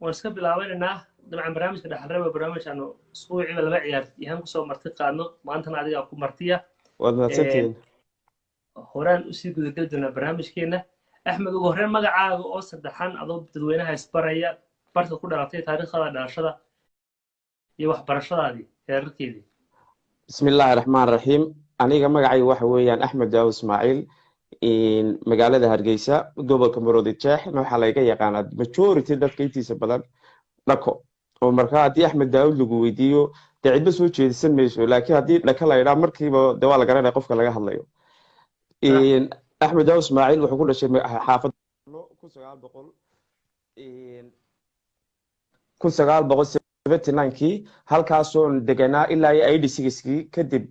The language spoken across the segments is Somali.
ونسكب بالعوالنا طبعا برامج كده حربة برامج أنه أسبوعي ولا بعيار يهم كسر مرتقى أنه ما أنت نادي أكو مرتيا وأنا سنتين. هوران أسيق جدنا برامج كنا أحمد وهران ما قاعد أوصل دحان أضرب تدوينها إسبرية برضه كل رأتي تاريخ هذا ناشرة يوح برشة هذه هركيدي. بسم الله الرحمن الرحيم. أنا مقعي وحويان أحمد داو إسماعيل in magaalada Hargeysa gobolka Maroodi Jeex waxa laga yaqaan majority dadka intiisa badan dhako oo marka hadii Axmed Daawud lagu weydiiyo cidba soo jeedisan mayso laakiin hadii dhaka la yiraahdo markiiba waa la garanay qofka laga hadlayo in Axmed Daawud Ismaaciil wuxuu ku dhashay xaafad 1979 halkaas oo deganaa ilaa 86 kadib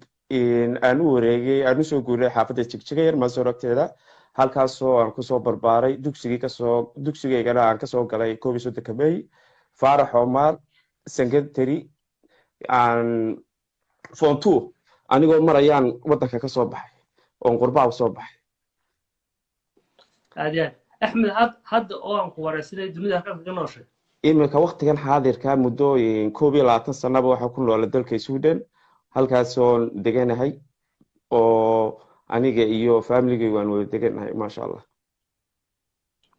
aanu wareegay aanu soo guuray xaafadda Jigjiga yar Maasoorakteeda halkaas oo aan ku soo barbaaray dugsigeygana aan ka soo galay 31 May Faarax Omar Secondary aan form 2 anigoo marayaan wadanka ka soo baxay oo qurbaa soo baxay أديان أحمد هاد أوان كوارسيد الدنيا كان كنوشة iminka waqtigan xaadirka muddo 22 sano waxa ku nool dalka Sweden halkaas oo deganahay oo aniga iyo family-gayga waan wada deganahay ma sha Allah.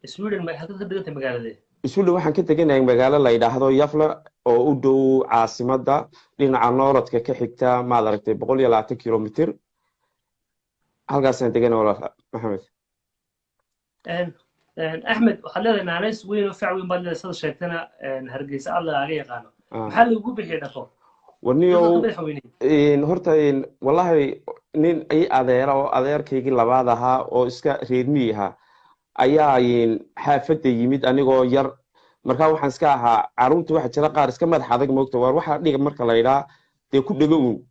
Sweden ما حد كده دقت مقالة دي. Sweden waxaan ka deganahay magaalo la yiraahdo Yafla oo u dhow caasimada dhinaca nooradka ka xigta ma aragtay 120 kilomitir halkaas aan deganahay walaal Maxamed. أحمد وخلينا نعنيس وين وفعوين بالله صدق شيتنا هرجيس الله عليه قانو محل يجوب الحين ونيو إن هرتا والله نين أي أذير كيجي لبعضها أو إسكا ريدميها أيها حافظ يميد أنيقو ير مركا وحن سكاها عروت واحد شلا قارس كم مدح هذاك موقت وروح ليك مركا ليلا تيكون دقوم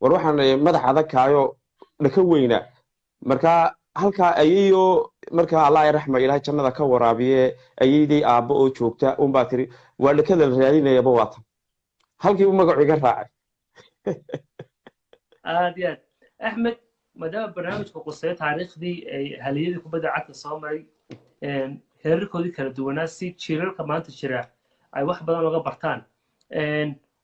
وروح مدح هذاك كايو نكوينا مركا halka ayayo marka Allah ay raxmo ilaahay jannada ka waraabiye ayidii aabo oo joogta baa tiri waa la kala raadinaya bawaatan halkii uu magaciga raacay aadiyad Ahmed madaba barnaamijka qosay taariikhdii ay haliyadii kubadda cagta Soomaali heerarkoodii kala duwanaa si jiirarka maanta jira ay wax badan uga bartaan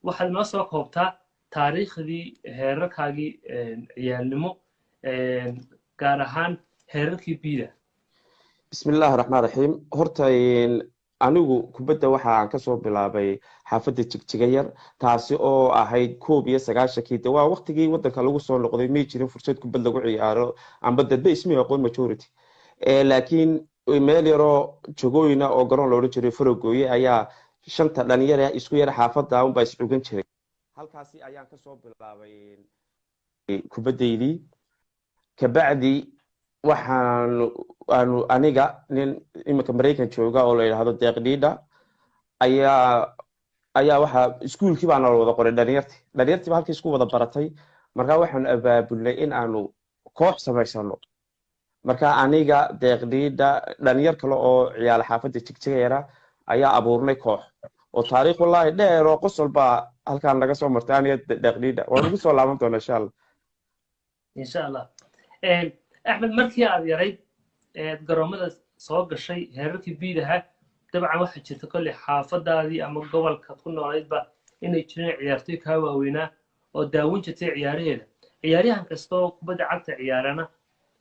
waxaad noo soo koobtaa taariikhdii heerarkaagii ciyaalnimo gaar ahaan heerarkii biida bismillaahir rahmaanir rahiim horta anigu kubadda waxa aan ka soo bilaabay xaafadda Jigjiga yar taasi oo ahayd 19 waa waqtigii wadanka lagu soo noqday ma jirin fursad kubad lagu ciyaaro amba dadba ismi aqoon majority laakiin meel yaro jogooyina oo garoon loo jiray Farogooye ayaa shanta dhalinyaro isku yar xaafadda baa iscugan jiray halkaasi ayaan ka soo bilaabay kubaddeydii kabacdi waxaan aniga nin imika Mareykan jooga oo la yiraahdo Deeqdhiidha ayaa waxa iskuulkii baan wada qoray dhalinyartii halkii isku wada baratay marka waxaan abaabulay in aanu koox samaysano marka aniga Deeqdhiidha dhalinyar kale oo ciyaal xaafadda Jigjiga yara ayaa abuurnay koox oo taariikh wallahi dheer oo qosol baa halkaan laga soo martay aniga Deeqdhiidha waan ugu soo laaban doonaa insha Allah أحمد مركي عاد يريد جرامة صاغ الشيء هركي بيدها طبعا واحد شيء كل حافظة هذه أما قبل كتكون عيد بقى إن يشتري عيارتك هوا وينا وداون شتى عياريه عياريها كستو بدأ عت عيارنا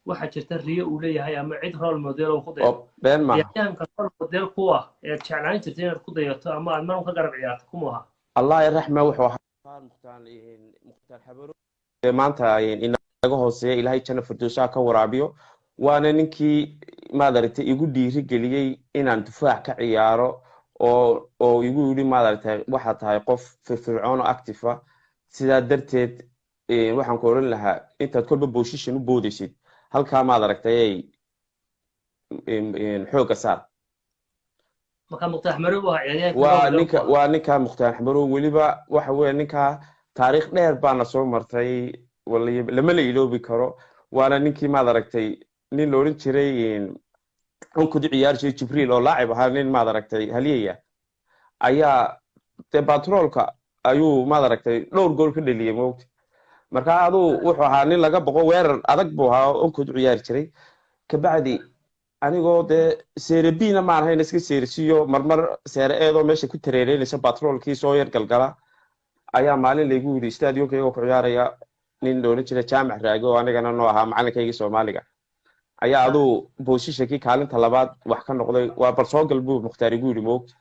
واحد شتري وليه هاي أما عيد هرا الموديل وخذه عياريها كستو الموديل قوة تشعنين ترتين الخذية أما ما نقدر عيارتكم وها الله يرحمه وحوه مختار حبرو ما أنت إن hooseeya ilaahay jana firdowsa ka waraabiyo waana ninkii maadartay igu dhiiri galiyay inaan difaac ka ciyaaro oo igu yiri maadartay waxa tahay qof firfircoon oo active ah sida darteed waxaan ku oran lahaa intaad kolba position u boodaysid halka maadartay xoog saar marka muqtax marow waa ninka muqtax marow waliba waxa weeye ninka taariikh dheer baan soo martay والله لما لا يلوبي كرو وانا نينكي ما دركتي نين لورين جيري انكو دي عيار شي جبريل oo laacib ahaa nin ma daragtay haliya ayaa te patrolka ayuu ma daragtay dhowr gool ka dhaliyay moogti marka adu wuxuu ahaa nin laga boqo weerar adag buu ahaa oo ku ciyaar jiray ka bacdi anigoo dee seere bina maan ahayn iska seerisiyo marmar seere eedoo meesha ku tareereynaysa batroolkii soo yar galgala ayaa maalin laygu yidhi stadionka iyagoo ku ciyaaraya nin la odhan jiray jaamac raage oo anigana noo ahaa macalinkaygii soomaaliga ayaa aduu boosishankii kaalinta labaad wax ka noqday waa bal soo gal buu mukhtaar igu yidhi moogta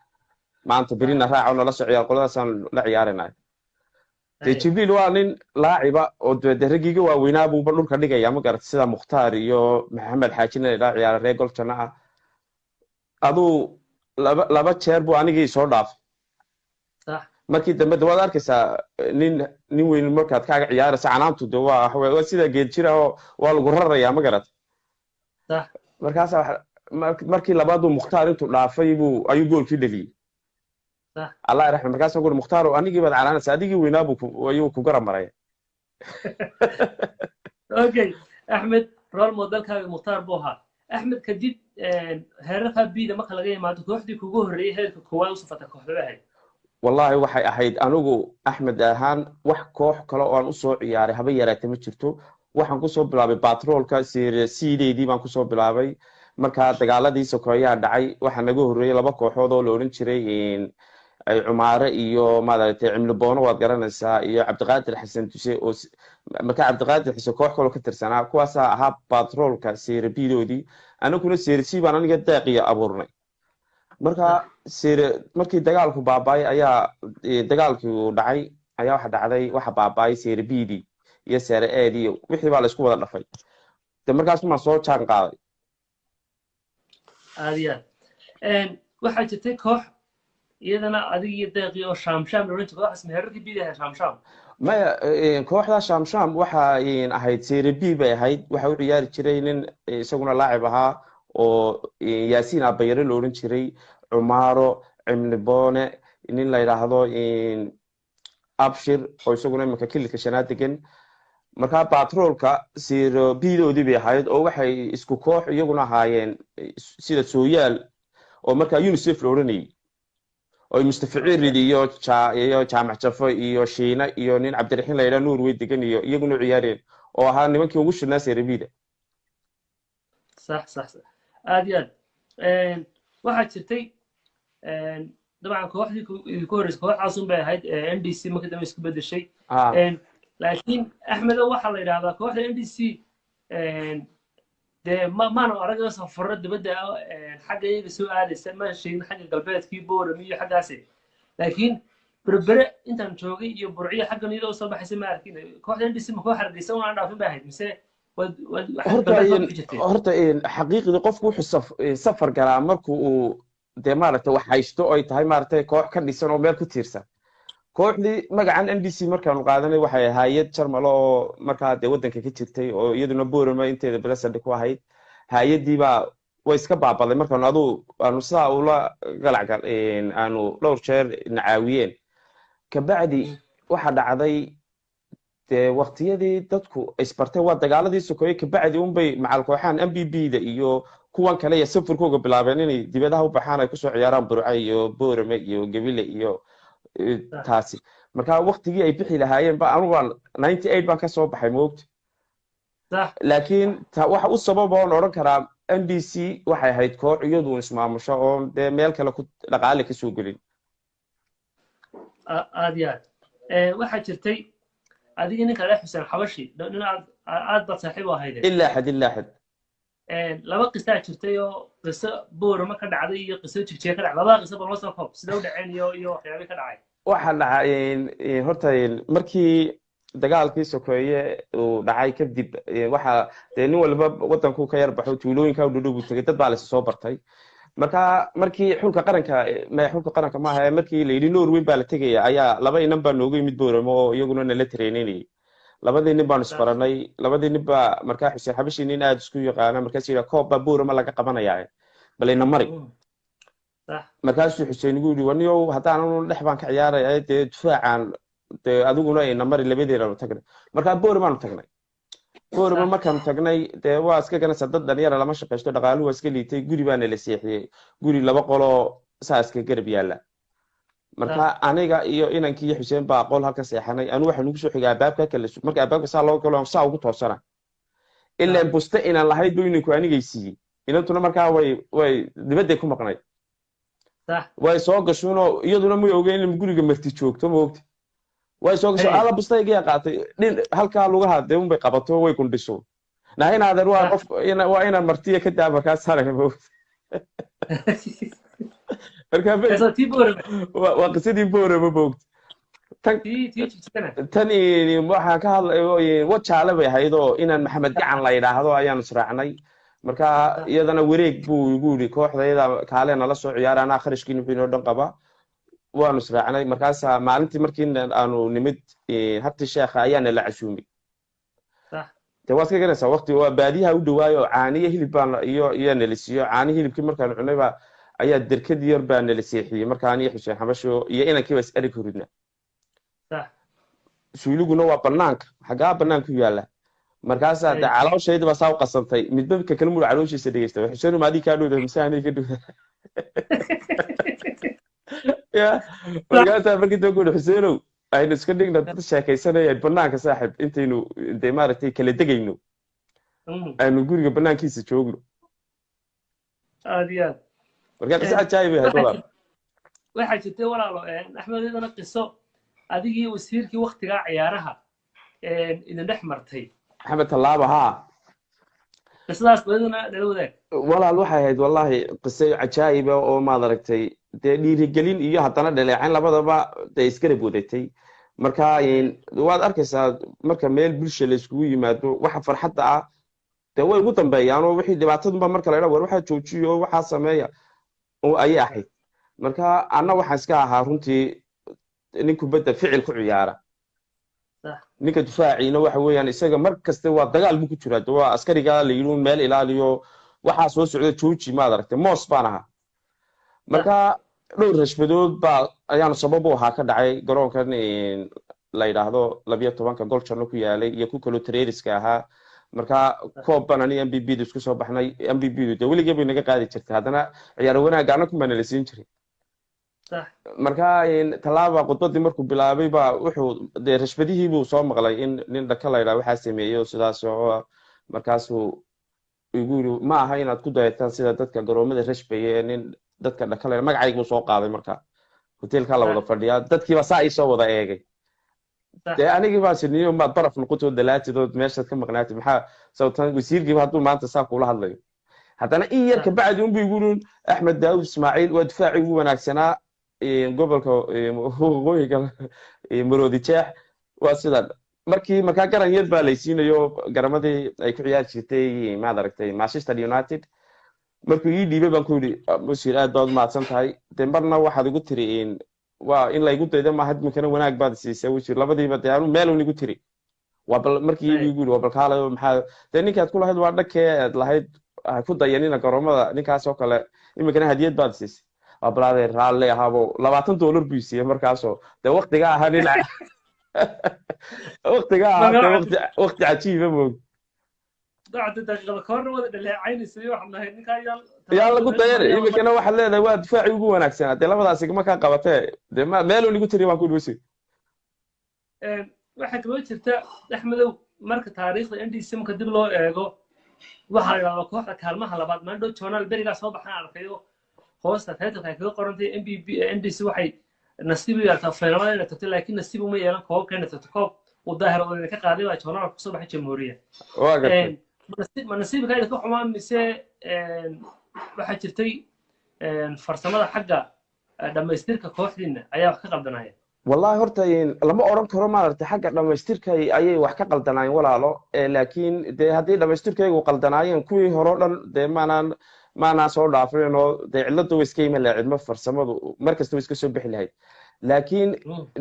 maanta berina raaco nala soo ciyaar qoladaasaan la ciyaaranayo dee jibriil waa nin laaciba oo de raggiiga waaweynaa buuba dhulka dhigaya ma garata sida mukhtaar iyo maxamed xaajina la ciyaara reer goljanna ah aduu laba jeer buu anigii soo dhaafay markii dambe de waad arkaysaa nin weyn markaad kaaga ciyaaraysa canaantu de waa sida geed jira oo waa lagu rarayaa ma garata markaasa markii labaaduu mukhtaar intuu dhaafay ayuu goolkii dhaliyey allah raxme markaasaan ku uri mukhtaar anigii baad canaanaysa adigii weynaa ayuu ku garab maraya okay axmed role modelkaaga mukhtaar buu ahaa axmed kadib heerarka bida marka laga yimaado kooxdii kugu horreeyay heerka koowaad u safata kooxda ahayd wallahi waxay ahayd anigu axmed ahaan wax koox kale oo aan usoo ciyaaray haba yaraata ma jirto waxaan kusoo bilaabay batroolka sideedii baan kusoo bilaabay markaa dagaaladii sokoeyaa dhacay waxaa naga horreeyay laba kooxood oo la odhan jiray cumaare iyo maaragtay cimli boono waad garanaysaa iyo cabdiqaadir xasan duse oo markaa cabdiqaadir xuse koox kaloo ka tirsanaa kuwaasaa ahaa batroolka seere bidoodii anaguna seere c baan aniga daaqiya abuurnay markii dagaalku baabaayay ayaa dagaalkii uu dhacay ayaa waxa baabaayay seere bidii iyo seere eedii wixii baa la isku wada dhafay de markaasumaan soo jaan qaaday aad iyo aad waxaa jirtay koox iyadana adig iyo deeqii oo shaamshaam la odhan jiray kooxaas meherarkii bid ahayd shaamshaam maya kooxda shaamshaam waxa ahayd seere b bay ahayd waxa u ciyaari jiray nin isaguna laacib ahaa oo yaasiin abayare la odhan jiray cumaaro cimli boone nin la yidhaahdo abshir oo isaguna iminka kilidka shanaad degan markaa batroolka seere bidoodii bay ahayd oo waxay isku koox iyaguna ahaayeen sida sooyaal oo markaa unicef la odhanayay oo mustafaciirid iyo jaamac jafo iyo shiina iyo nin cabdiraxiin la yidhaha nuur wey degan iyo iyaguna ciyaareen oo ahaa nimankii ugu shilnaa seere bida sax aad iyo aad waxaa jirtay dabcan kooxdii idinku horreysay kooxaasun bay ahayd n d c markii dambe isku bedeshay laakiin axmedo waxaa la yidhahdaa kooxda n d c dee maanu aragyo safarro dibadda xagga iyaga soo aadaysa ma sheegin xagga galbeedkii boorami iyo xaggaasi laakiin berbere intaan joogay iyo burciyo xaggan iyadoo soo baxaysa ma arkin kooxda n d c ma koox hargeysa unaan dhaafin bay ahayd mise horta xaqiiqdii qofku wuxuu safar galaa marku uu dee maaragtay wax haysto ay tahay maaragtay koox ka dhisan oo meel ku tiirsan kooxdii magacan n d c markaanu qaadanay waxay hay-ad jarmalo oo markaa dee waddanka ka jirtay oo iyaduna boorama inteeda belasadi ku ahayd hay-adiibaa way iska baabaday markaanu aanu sidaa ula galacgal aanu dhowr jeer nacaawiyeen kabacdi waxa dhacday dee waktiyadii dadku isbartay waa dagaaladii sokoye kabacdi unbay macal kooxahan m b b da iyo kuwan kale iyo safarkooga bilaabeen inay dibadaha u baxaan ay kusoo ciyaaraan burce iyo boorame iyo gabile iyo taasi markaa waktigii ay bixi lahaayeen anugaan 98 baan kasoo baxay moogta laakiin waxa u sababa oon odhan karaa n d c waxay ahayd koox iyadu ismaamusho oon dee meel kale ku dhaqaale kasoo gelin aad iyo aad waxaa jirtay adigii ninka ale xuseen xabashi nin aad baad saaxiib u ahaydeen ilaa xad laba qisaa jirtay oo qiso boorama ka dhacday iyo qiso jigjiga ka dhacday labada qiso balma soo koob sida u dhaceen iyo waxyaabay ka dhacay waxa dhacay horta markii dagaalkii sokeeye uu dhacay kadib waxa dee nin walba waddanku ka yar baxo tuulooyinka u dhudhow buu tegay dad baa laysa soo bartay markii xulka qaranka maaha markii la yidhi norway baa la tegaya ayaa laba inan baa noogu yimid booramo oo iyaguna nala treeninayay labadii nin baanu isbaranay labadii nin baa markaa xuseen xabashi nin aada isku yaqaana markaas yidhi koob baa boorama laga qabanayaa bal ina mari markaasuu xuseen igu yidhi waniyow haddaanan dhex baan ka ciyaaraya dee difaacan dee adiguna ina mari labadeedanu tagnay markaa booramaanu tagnay boorama markaanu tagnay dee waa iska ganaysa dad dhalinyara lama shaqaysto dhaqaaluhu waa iska liitay guri baana la seexiyey guri laba qoloo saaska garab yaalla marka aniga iyo inankii iyo xuseen baa qol halka seexanay anu waxaan ugu soo xigay albaabka kale marka albaabka saa loo galo saa ugu toosana ilaan buste inaan lahayd buu inanku anigay siiyey inantuna markaa way dibadday ku maqnay صح way soo gashuunoo iyaduna may ogeyn in guriga marti joogto ma ogti way soo gasho هي ala bustaygiya qaatay dhin halkaa lugaha dee unbay qabato way kundhisho na inaadan waa صح qof waa inaan martiya ka daa markaa saraya ma ogti markaa إذا تيبور waa qisadii boorama ma ogti tan تي تشتنا tan waxaan ka hadlay wajaale bay ahayd oo inaan maxamed gacan la yidhaahdo ayaan israacnay marka صح iyadana wareeg buu igu yidhi kooxdayda kaale nala soo ciyaara anaa kharashkiin wuxuu inoo dhan qaba waanu israacnay markaasaa maalintii markii aanu nimid habti sheekha ayaana la casuumay صح dee waad ka garanaysaa waqti waa baadiyaha u dhawaayo caaniyo hilib baan iyo nalisiiyo caani hilibkii markaan cunay baa ayaa derkad yar baa nala seexiyey marka aniyo xuseen xabasho iyo inankii baa is eri koridna صح suuliguna waa banaanka xagaa banaanku yaala markaasaa dee هي calooshayda baa saa u qasantay midba midka kale muu calooshiisa dhegeysta xuseen maadii kaa dhowda mise anay ka dhowda ya صح markaasaa markii doo guuri xuseenow aynu iska dhigna dad sheekaysanayaan banaanka saaxib intaynu dee maaragtay kala degayno aynu guriga banaankiisa joogno عاديات markaa qise cajaayib ay ahayd walaal waxaa jirtay walaalo axmed idana qiso adigii wasiirkii waktigaa ciyaaraha idin dhex martay maxamed tallaaba haa qisadaas badidana nala wadaag walaal waxay ahayd wallahi qise cajaayiba oo maad aragtay dee dhiirigelin iyo haddana dhaleecin labadaba dee isgarab wadatay marka waad arkaysaa marka meel bulsha la iskugu yimaado waxa farxadda ah dee way ugu dambeeyaan oo wixii dhibaatadunba marka la idhaa war waxaa joojiyo oo waxaa sameeya oo ayay ahayd marka anna waxaan iska ahaa runtii nin kubadda ficil ku ciyaara صح ninka difaaciina waxa weeyaan isaga mar kaste waa dagaal buu ku jiraa dee waa askariga la yidhi meel ilaaliyo waxaa soo socda jooji maad aragtay moos baan ahaa صح marka dhowr rashbadood baa ayaanu sabab u ahaa ka dhacay garoonkan la yidhaahdo 12 gol jarno ku yaalay iyo ku kaloo tareeriska ahaa marka koob baan ani MVP du isku soo baxnay MVP du dee weligii bay naga qaadi jirtay haddana ciyaar wanaag ana kuma nala siin jiray صح marka tallaaba khudbadii markuu bilaabay baa wuxuu dee rashbadihii buu soo maqlay in nin dhaka la yidhaha waxaa sameeyey oo sidaas oo markaasuu igu yidhi ma aha inaad ku dayataan sida dadka garoomada rashbaya ee nin dadka dhaka la yidhaha magacaygu soo qaaday marka hoteelkaa la wada صح fadhiyaa dadkiiba saa ii soo wada eegay صح dee anigii baa siniyo maad baraf noqotoo dalaatidood meeshaad ka maqnaatid maxaa sababtan wasiirkiiba hadduu maanta saa kula hadlayo haddana in yar صح kabacdi unbu igu yidhi axmed daawud ismaaciil waa difaacii ugu wanaagsanaa gobolka waqooyiga maroodi jeex waa sidan markaa garan yar baa laysiinayo garamadii ay ku ciyaari jirtay maad aragtay Manchester United markuu ii dhiibay baan ku yidhi wasiir aad baad umahadsan tahay dee marna waxaad igu tiri waa in laygu dayda maaha iminkana wanaag baad siisay wasiir labadiiba dee anu meel un igu tiri waa bal markii igu yidhi waa balkaalayo maxaa dee ninkaad ku lahayd waa dhankee aad lahayd ku dayanina garoomada ninkaas oo kale iminkana hadiyad baad siisay waa balaaday raalle ahaabo $20 buu siiyey markaasoo dee waqtiga ahaa nin waqtiga ahaa waqti cajiiba moog dacda daqiiqada ka horna wada dhaleecaynaysa iyo waxaan nahay ninkaa yaa lagu dayanay iminkana waxaad leedahay waa difaacii ugu wanaagsanaa dee labadaas igma kaa qabatee dee meelun igu tiri baan ku dhawsi waxaa kaloo jirta axmedow marka taariikhda NDC marka dib loo eego waxaa la yidhahdaa kooxda kaalmaha labaad maandhow journal berigaa soo baxaan arkayo hoosta titleka ay kaga qorantay NDC waxay nasiib u yeeltaa finalada inay tagto laakiin nasiib uma yeelan koobabka inay tagto koob uu daahir oo ka qaaday waa journalka kusoo baxay jamhuuriya waa gartay ma nasiibka ay ka xumaan mise waxaa jirtay farsamada xagga dhamaystirka kooxdiina ayaa wax ka qaldanaya wallahi horta lama oran karo maaragtay xagga dhamaystirka ayay wax ka qaldanaayeen walaalo laakiin dee haddii dhamaystirkaygu qaldanaayeen kuwii hore o dhan dee maanaa soo dhaafin oo dee ciladu way iska iman lahayd cidmo farsamadu markasta way iska soo bixi lahayd laakiin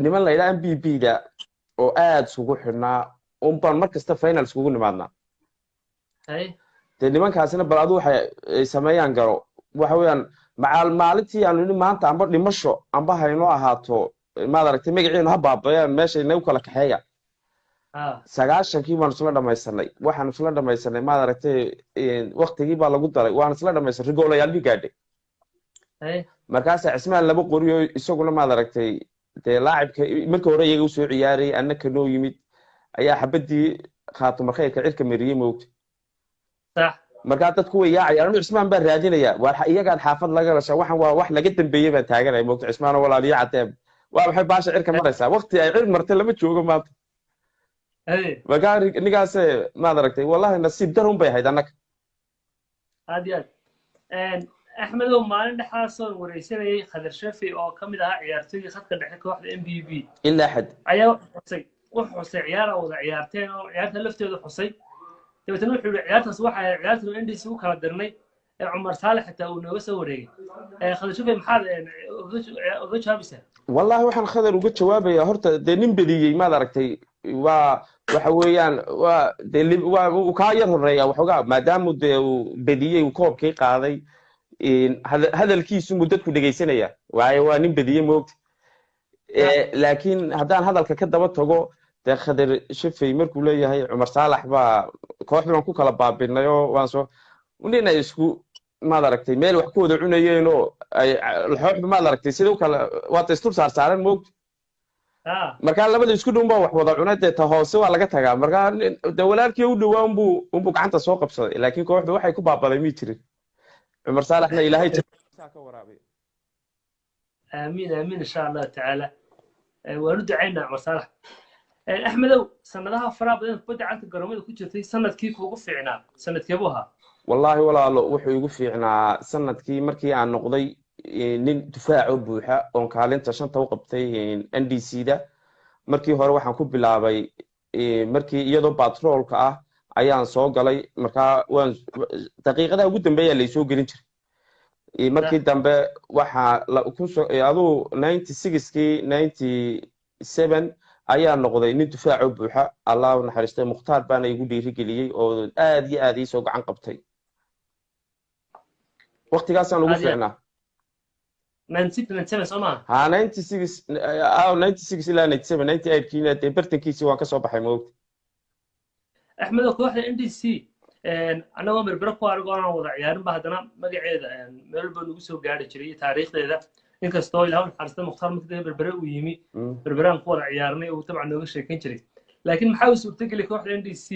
niman la yidhaha MVP da oo aad isugu xidhnaa unbaan markasta final iskugu nimaadnaa dee nimankaasina bal adu waxay sameeyaan garo waxa weeyaan maalintii aanu yidhi maanta amba dhimasho amba haynoo ahaato maad aragtay magaciinu ha baabayaan meesha inagu kala kaxeeya 90kii baanu isla dhamaysanay waxaanu isla dhamaysanay maad aragtay waqtigii baa lagu daray waan isla dhamaysanay rigoolayaal bi gaadhay markaasaa cismaan laba qoriyo isaguna maad aragtay dee laacibka markii hore iyaga usoo ciyaarayay annaka noo yimid ayaa xabadii khaatumar khayrka cirka mariyey moogta markaa dadku way yaacayaan anu cismaan baan raadinaya waa iyagaan xaafad laga dhasha waxan waa wax laga dambeeyey baan taaganaya moogta cismaan walaaliyo cadeeb waa maxay baasha cirka maraysaa waqti ay cir martay lama joogo maanta markaa ninkaas maad aragtay wallahi nasiib darun bay ahayd annaga aad iyo aad axmedow maalin dhexaasoo wareysanayay khadar shafi oo ka mid ahaa ciyaartooygii khadka dhexe kooxda MBB ilaa xad ayaa wuxuu xusay ciyaar wada ciyaarteen oo ciyaarta lafteedu xusay dabeetana wuxuu yidhi ciyaartaas waxa ay ciyaartu NDC u kala dirnay cumar saalax xitaa uu nooga soo wareegay khadar shafi maxaad uga jawaabaysaa wallahi waxaan khadar uga jawaabayaa horta dee nin bediyey maad aragtay waa waxa weeyaan waa uu kaa yar horeeya waxoogaa maadaama dee uu bediyey uu koobkii qaaday hadalkiisu muu dadku dhegaysanaya waayo waa nin bediye moogta laakiin haddaan hadalka ka daba tago dee khadar shafey markuu leeyahay cumar saalax baa kooxdii baan ku kala baabinay oo waan soo nin ay isku maad aragtay meel wax ku wada cunayeen oo ay laxooxba maad aragtay sida u kala waa daystur saarsaaran moogta markaa labada isku dhow baa wax wada cunay dee ta hoose waa laga tagaa markaa dee walaalkii u dhowaa unbuu gacanta soo qabsaday laakiin kooxda waxay ku baabaday mii jirin عمر صالحنا إلهي آمين آمين إن شاء الله تعالى ورد عيننا عمر صالح أحمد سنة فرا بدنا بدأ عنك الجراميل كوتشتي سنة كيف وقف عنا سنة كيبوها والله ولا وحي يقف عنا سنة كي مركي عن نقضي نين دفاع بوحة أون كالين تشان توقفتي NDC ده مركي هو واحد كوب بلعبي مركي يدو باترول كأ ayaan soo galay markaa waan daqiiqada ugu dambeeya la soo gelin jiray markii dambe waxa la ku soo aduu 96kii 97 ayaa noqday nin difaac u buuxa Allah u naxariistay muxtaar baan igu dhiirigeliyay oo aad iyo aad ii soo gacan qabtay waqtigaas aan ugu fiicnaa 97 soma ha 96 ilaa 97 98 kiina dee bartankiisii waan ka soo baxay moogta أحمد كوحدة NDC أنا وامر بركو أرجعنا وضع عيارن بعدنا ما قاعد ملبون وسو قاعد شري تاريخ ده إنك استوي لهم حرست مختار مثل بربرة ويمي بربرة نقول عيارني وطبعا نوش شيء كنشري لكن محاول سوتك اللي كوحدة NDC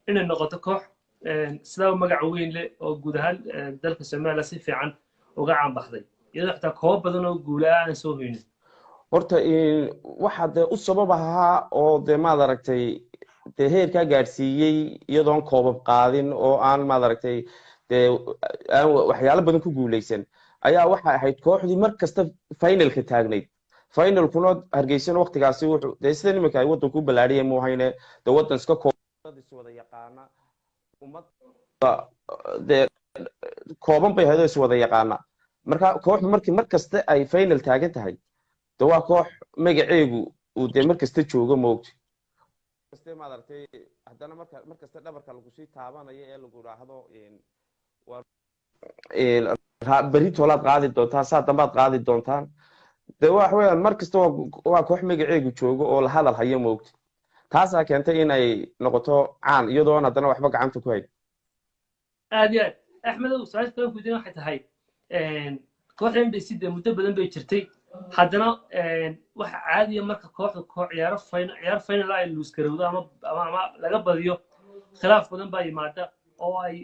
إن النقطة كوح سلاو مقعوين له وجودها دلك السماء لسيف عن وقع بحضي إذا حتى كوب بدنا وجولا نسوينه horta waxa de u sababaha oo de maad aragtay de heerka gaarsiiyay iyadoon koobab qaadin oo aan maad aragtay de waxyaalo badan ku guuleysan ayaa waxa ahayd kooxdii markasta finalka taagnayd finalkuna hargeysan waqtigaasi wuxuu de sida nimanka ay wadanku balaadhiyay mu hayne de wadan iska koobadiisa wada yaqaana ummad de kooban bay haydo is wada yaqaana marka kooxdu markasta ay final taagan tahay de waa koox magaceegu uu de markasta joogo moogti kasta ma aragtay hadana markasta dhabarka lagu sii taabanayo ee lagu raahdo bari toolaad qaadi doontaa saa dambaad qaadi doontaan de wax weeyaan markasta waa koox magaceegu joogo oo la hadal hayo moogti taasaa keentay inay noqoto caan iyadoon haddana waxba gacanta ku hayn aad iyo aad axmedow su-aasha kale kudin waxay tahay kooxda NDC de muddo badan bay jirtay haddana waxa caadiya marka kooxda ciyaar final ay luus garowdo ama laga badiyo khilaaf badan baa yimaada oo ay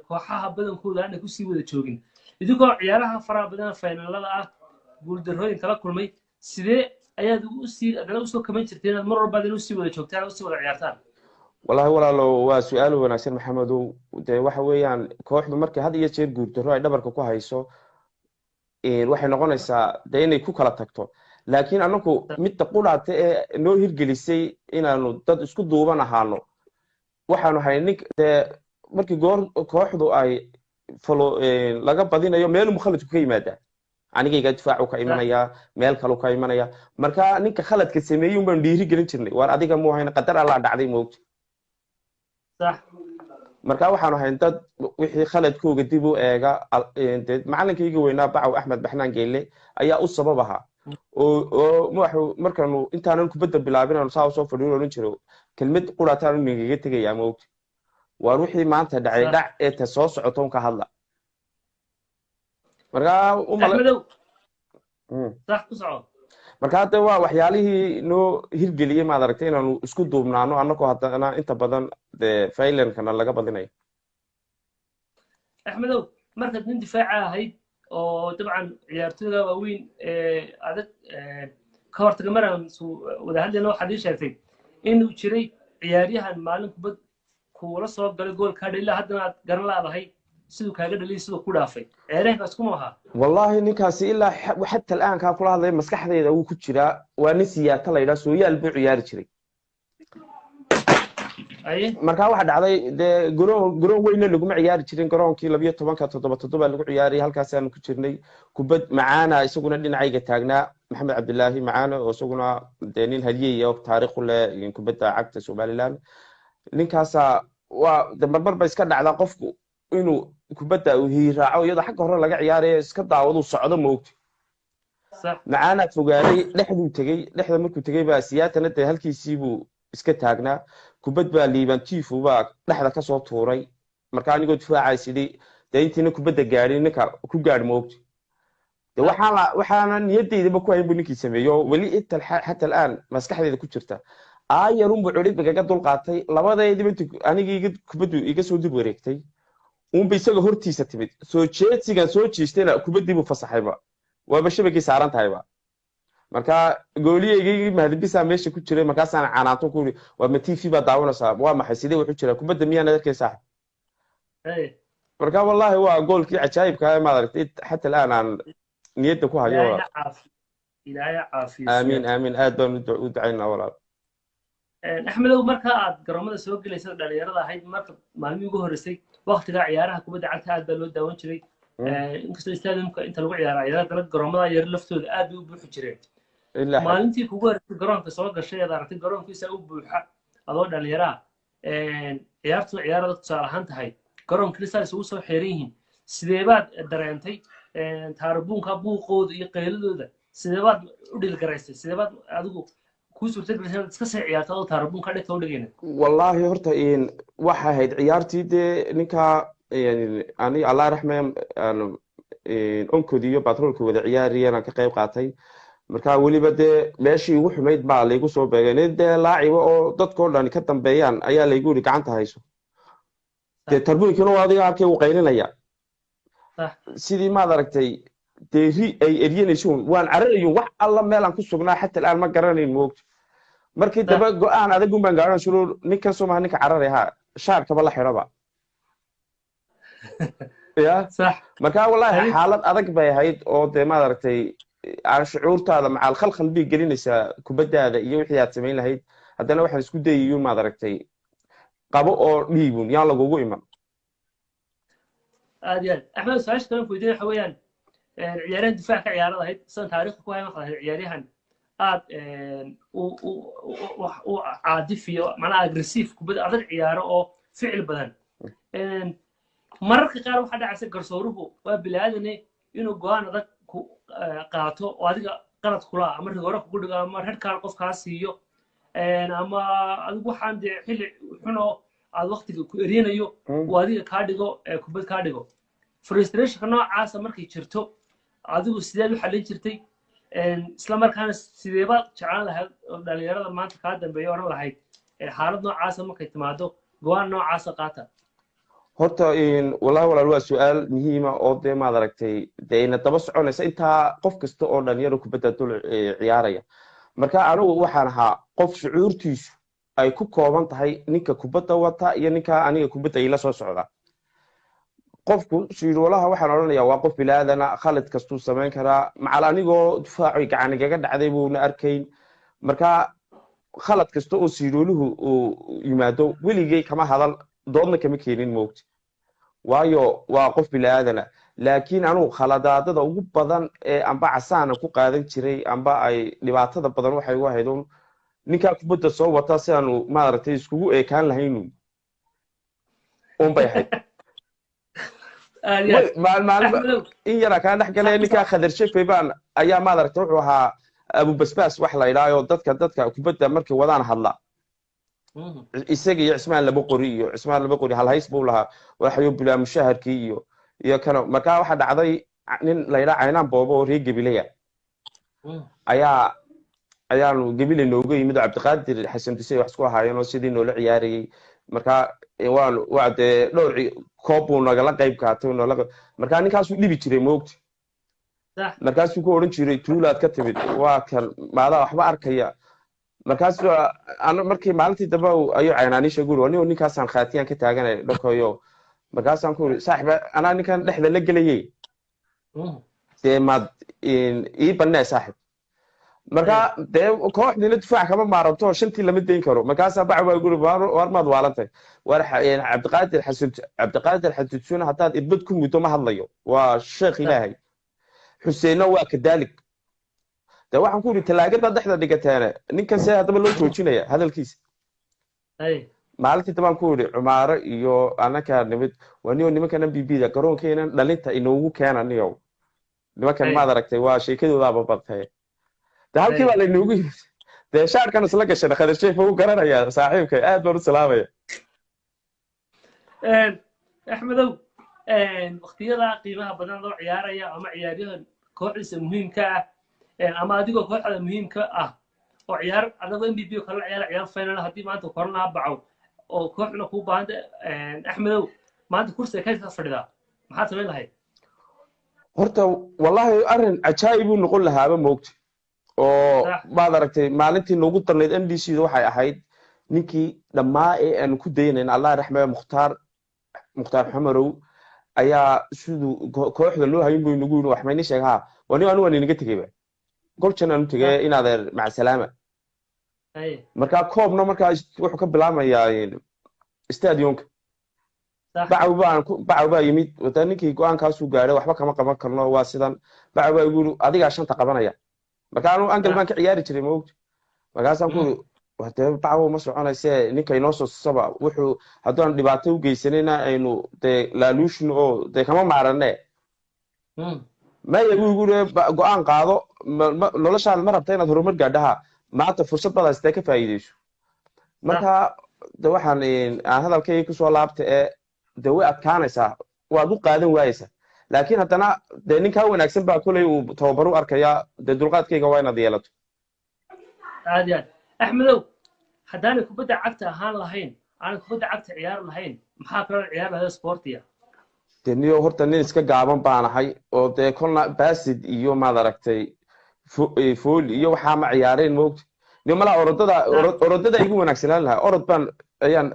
kooxaha badankooda aanay kusii wada joogin idinkoo ciyaaraha faraha badan finalada ah guuldarrooyin kala kulmay sidee ayaad adana usoo kaban jirtay inaad mar walba usii wada joogtaan usii wada ciyaartaan wallahi walaalo waa su-aal wanaagsan maxamedow de waxa weeyaan kooxdu markay had iyo jeer guuldarro ay dhabarka ku hayso waxay noqonaysaa de inay ku kala tagto laakiin anagu midda qudhaata ee noo hirgelisay inaanu dad isku duuban ahaano waxaanu hay nin de markii kooxdu ay laga badinayo meel mukhalidku ka yimaadaa anigayga difaacu ka imanaya meel kalu ka imanaya marka ninka khaladka sameeyay baan dhiiri gelin jirnay waar adiga muu hayna qadar Allah dhacday moogti صح marka waxaanu hayn dad wixii khaladkooga dib u eega macallinkayga weynaa Bacaw Axmed Baxnaan Geelle ayaa u sabab ahaa oo markaanu intaanan kubadda bilaabin aanu saa soo fadhiyo oran jiro kelmad quraataan ningaga tagayaa moogti waar wixii maanta dhacay dhac ee ta soo socoto ka hadla marka صح ku soco marka hadda waa waxyaalihii noo hirgeliyay maad aragtay inaanu isku duubnaano annagoo haddana inta badan de failankana laga badinayo axmedow markaad nin difaaca ahayd oo dabcan ciyaartooyda waaweyn adag ka hortaga maraan wada hadlayna waxaad ii sheegtay inuu jiray ciyaaryahan maalin kubad kuula soo galay goolkaa dhalila haddana aad garan laadahay siduu kaaga dhaliyay siduu ku dhaafay ciyaaryahankaas kuma ahaa wallahi ninkaasi ilaa xataa al'aan kaa kula hadlaya maskaxdeeda wuu ku jiraa waa nin siyaata la yidhaha sooyaal buu ciyaari jiray markaa waxa dhacday dee garoon weyna laguma ciyaari jirin garoonkii 12-7 lagu ciyaariyay halkaasaanu ku jirnay kubad macaana isaguna dhinacayga taagnaa maxamed cabdilaahi macaana oo isaguna dee nin haliyey taariikh u leh kubadda cagta somaliland ninkaasa waa marmar ba iska dhacdaa qofku inuu kubadda uu hiiraaco iyadoo xagga hore laga ciyaarayo iska daawadu socdo moogti macaana fogaaday dhexda markuu tegey baa siyaatana dee halkiisiibuu iska taagnaa kubad baa liibantiifu baa dhexda ka soo tuuray marka anigoo difaacay sidii dee intiina kubadda gaadhin ninka ku gaadh moogti de waxaana niyadeydaba ku hayn buu ninkii sameeyo weli inta xata al'aan maskaxdeeda ku jirta aayarunbu cudhib igaga dulqaatay labadeediba anigii kubaddu iga soo dib wareegtay unba isaga hortiisa timid soo jeedsigan soo jiistayna kubaddiibuu fasaxayba waaba shabakii saaran tahayba marka gooliyeygii mahadbisaa meesha ku jiray markaasaan canaanto ku waa ma tv baa daawanaysaa waa maxay sidee wuxuu jiraa kubadda miyaan arkay saaxib marka wallahi waa goolkii cajaa'ibka maad aragtay xata al'aan aan niyadda ku hayo aamin aad baan u ducaynaa walaal axmedow marka aad garoomada soo gelaysa dhalinyarada ahayd marka maalmihii ugu horreysay waqtiga ciyaaraha kubadda cagta aad baa loo daawan jiray inkastoo stadiumka inta lagu ciyaara ciyaarada garoomada yar laftooda aad bay u buuxi jireen maalintii kugu horreysay garoonka soo gashay aad aragtay garoonkiisa u buuxa adoo dhalinyaraha ciyaarada tusaale ahaan tahay garoonka lisaa isugu soo xeeran yihiin sidee baad dareentay taarabuunka buuqooda iyo qayladooda sidee baad u dhilgaraysay sidee baad adigu kuu suurtagelisay iska sii ciyaarta adoo taarabuunka dhegta u dhigayna wallahi horta waxa ahayd ciyaartii dee ninka ani allah raxme onkodi iyo batroolka wada ciyaariyeen aan ka qayb qaatay marka weliba dee meeshii ugu xumayd baa laygu soo beegay nin dee laaciba oo dadkao dhan ka dambeeyaan ayaa laygu yidhi gacanta hayso dee tarbuunkiina waa adiga arkay uu qaylinaya sidii maad aragtay dee ay eryanaysuun waan cararayun wax alla meelaan ku sugnaa xata al'aan ma garanayn moogto markii daba go-aan adagun baan gaadhan shuru ninkan soo maha ninka cararay ha shaarkaba la xidhaba ya marka wallahi xaalad adag bay ahayd oo dee maad aragtay shucuurtaada macaal khalkhal bay gelinaysaa kubaddaada iyo wixii aad samayn lahayd haddana waxaan isku dayayun maad aragtay qabo oo dhiibun yaan lagugu iman aad iyo aad axmed su-aasha kale weydiin waxa weeyaan ciyaaryahan difaac ka ciyaarada ahayd sidan taariikhda ku hayn waxaad ahayd ciyaaryahan aad u caadifiyo macnaha agressiif kubadda adag ciyaaro oo ficil badan mararka qaar waxaa dhacaysa garsooruhu waa bilaadanay inuu go-aan adag ku qaato oo adiga qalad kula ama rigoore kugu dhigo ama red card qof kaa siiyo ama adigu waxaan dee xilli xun oo aad waqtiga ku erinayo uu adiga kaa dhigo kubad kaa dhigo frustrationka noocaasa markay jirto adigu sideed u xallin jirtay isla markaana sideebaad jeclaan lahayd oo dhalinyarada maanta kaa dambeeya odhan lahayd xaalad noocaasa markay timaado go-aan noocaasa qaata horta wallahi walaal waa su-aal muhiima oo dee maad aragtay dee ina daba soconaysa intaa qof kasta oo dhalinyaro kubadda dul ciyaaraya marka anigu waxaan ahaa qof shucuurtiisu ay ku kooban tahay ninka kubadda wata iyo ninka aniga kubadda ila soo socda qofku shiirwalaha waxaan odhanayaa waa qof bilaadana khalad kastuu samayn karaa macal anigoo difaacoy gacanigaga dhacday buuna arkayn marka khalad kasta oo shiirwoluhu uu yimaado weligay kama hadal doodna kama keenin moogti waayo waa qof bilaadana laakiin anugu khaladaadada ugu badan ee amba casaana ku qaadan jiray amba ay dhibaatada badan waxay ugu ahayd ninkaa kubadda soo wata si aanu maaragtay iskugu eekaan lahaynu unbay ahayd in yaraa kaa dhex galaya ninkaa khadar shefey baan ayaa maaragtay wuxuu ahaa abubasbaas wax la idhaayo dadka kubadda markay wadaan hadla isaga iyo cismaan laba qori iyo cismaan laba qori halhays buu lahaa waxayo bilaa mushaharkii iyo kana markaa waxaa dhacday nin la yidhaa caynaan boobo oo reer gabileya ayaanu gabile nooga yimid oo cabdiqaadir xasan dusey wax isku ahaayeen oo sidii noola ciyaarayay markaa waa dee dhowr koob buu nagala qayb qaatay markaa ninkaasuu dhibi jiray moogti markaasuu ku odhan jiray tuulaad ka timid waa kan maadaa waxba arkaya markaas markii maalintii dambe ayuu caynaaniisha guri anigoo ninkaasaan khaatiyaan ka taaganay dharkoyo markaasaan ku iri saaxiba anaa ninkan dhexda la gelayay dee maad ii bannee saaxib markaa dee kooxdiina difaac kama maaranto shantii lama dayn karo markaasaa bac baa guri war maad waalantay war cabdiqaadir xasuudsuna haddaad irbad ku muddo ma hadlayo waa sheekh ilaahay xuseenna waa kadaalik dee waxaan ku iri talaagada dhexda dhigateene ninkan see haddaba loo joojinaya hadalkiisa maalintii dabaan ku iri cumaaro iyo anaka nimid waniyo nimankan mbda garoonkeenan dhalinta inoogu keena niyow nimankan maad aragtay waa sheekadoodaaba badtay de halkii baa laynoogu yimid dee shaarkan isla gashan khadarjeef u garanaya saaxiibka aad baan u salaamaya axmedow waqtiyada qiimaha badan loo ciyaaraya ama ciyaaryahan kooxdiisa muhiimka ah ama adigoo kooxda muhiimka ah oo ciyaar adagoo mbb oo kala ciyaar final haddii maanta kornaha baco oo kooxduna kuu baahanta axmedow maanta kursiga kaydka fadhidaa maxaad samayn lahayd horta wallahi arrin cajaa'ib uu noqon lahaaba moogta oo maad aragtay maalintii noogu darnayd ndcda waxay ahayd ninkii dhammaa ee aan ku daynayn allah raxmee mukhtaar xamarow ayaa siduu kooxda loo hayin buu nagu yiri wax mayni sheeg ha wani anu waan inaga tegayba goljan aanu tegay inaadeer maca salaama markaa koobna markaa wuxuu ka bilaamayaa stadionka bacaw baa yimid wada ninkii go-aankaasuu gaadhay waxba kama qaban karno waa sidan bacaw baa igu yiri adigaa shanta qabanaya marka anu angal baan ka ciyaari jiray moogta markaasaan ku iri dee bacaw ma soconayse ninka inoo soo saba wuxuu haddaan dhibaato u geysanayna aynu dee laaluushno oo dee kama maarane maya buu igu yiri go-aan qaado noloshaada ma rabta inaad horumar gaadhaha maanta fursad badaas dee ka faa'iideyso marka de waxaan aan hadalkayga kusoo laabta ee dee way adkaanaysaa waad u qaadan waayeysaa laakiin haddana dee ninkaa wanaagsan baa koley uu tababar u arkayaa dee dulqaadkayga waa inaad yeelato aad iyo aad axmedow haddaanay kubadda cagta ahaan lahayn aanay kubadda cagta ciyaar lahayn maxaa kaloo ciyaar lahada sportiya dee niyo horta nin iska gaaban baanahay oo dee kolna basid iyo maad aragtay fooli iyo waxaa ma ciyaareen moogta niyo malaa orodada igu wanaagsanaan lahaa orod baan ayaan